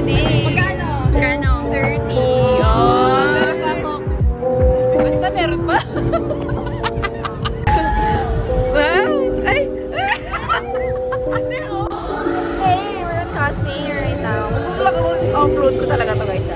Hindi. Magkano? 30. Oh. Basta meron pa. Wow! Ay! Hey, we're on Tasmania right now. Upload ko talaga to guys.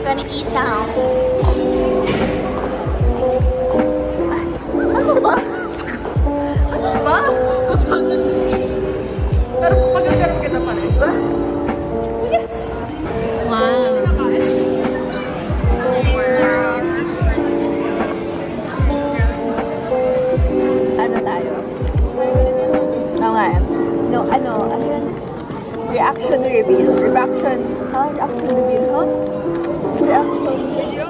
Gonna eat now. Ano ba? Ano ba? Pero magagaram kita pa rin, ba? Yes! Wow! Ano tayo? Oo nga eh. No, ano yun? Reaction reveal. Reaction reveal, huh? Reaction video.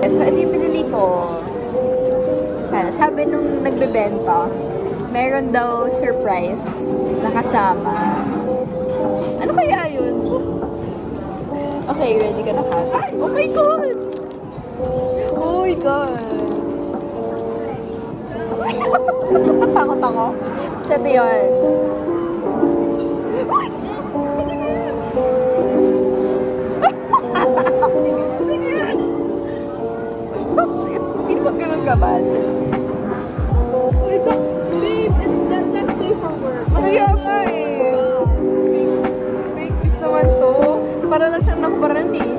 So, ito yung pinili ko. Sabi nung nagbebenta, meron daw surprise na kasama. Ano kaya yun? Okay, ready ka na ka? Ay! Oh my God! Oh my God! Takot ako. So, ito yun. Hindi mo ganun kabad. Babe, that's safe for work. Kaya nga eh. Fake news naman to. Para lang siyang nakubaran eh.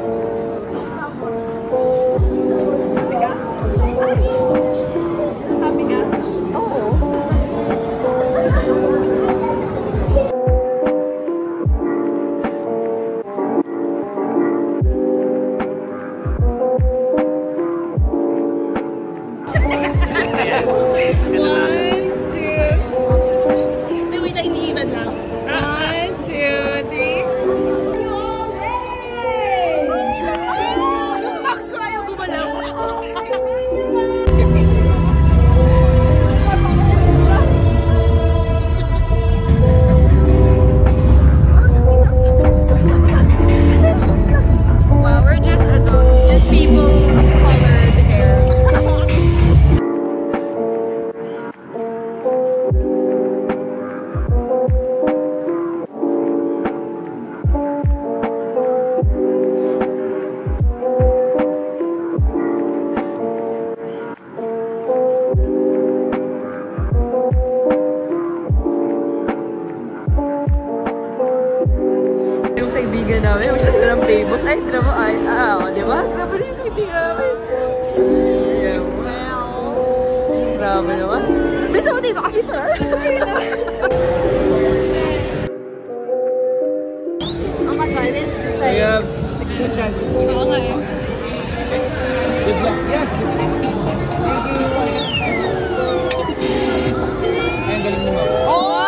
Happy ka? Happy ka? Oo. Kaibigan namin, masyado ng famous. Ay, tira mo, ay, di ba? Grabe na yung kaibigan namin. Yeah, well. Grabe naman. Bisa mo dito kasi pala. Oh my God, it's just like... We have good chances to Oo nga eh. Good luck. Yes! Thank you! Ang galing mo. Oh!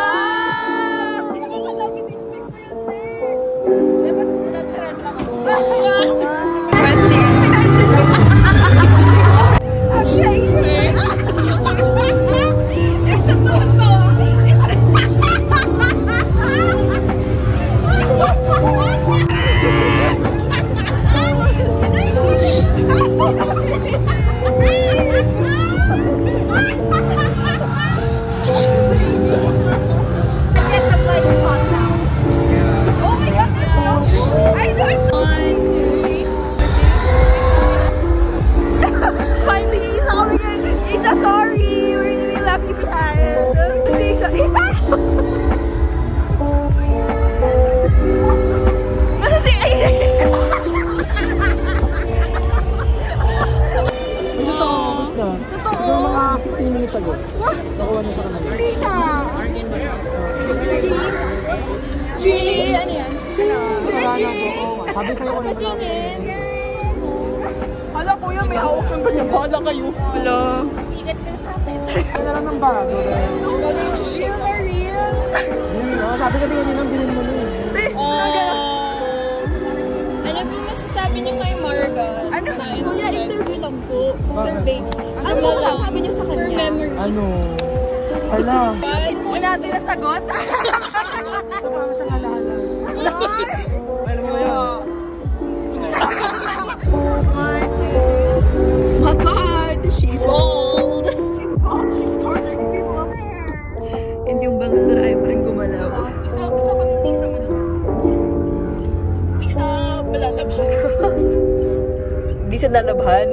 Nakuha niya sa kanila. Tita! G! Ano yan? Sabi sa'yo ko naman ako. Hala kuya, may hawak ng ganyan. Bahala kayo. Hala. Igat ka sa akin. Ano lang ng bago? Real na real. Sabi kasi kanina bilhin mo nun. Ano po masasabi niyo kay Margot? Ano? Kuya, interview lang po. Survey. Ano po masasabi niyo sa kanya? For memories. Ano? Hala. Wala natin nasagot. Parang siyang halahala. Alam mo na yan. 1, 2, 3. My God! She's old! She's torturing people over here. And yung bangs ko na ayaw pa rin gumalaw. Isa pang tisa mo lang. Tisa, malalaban. Hindi siya lalaban.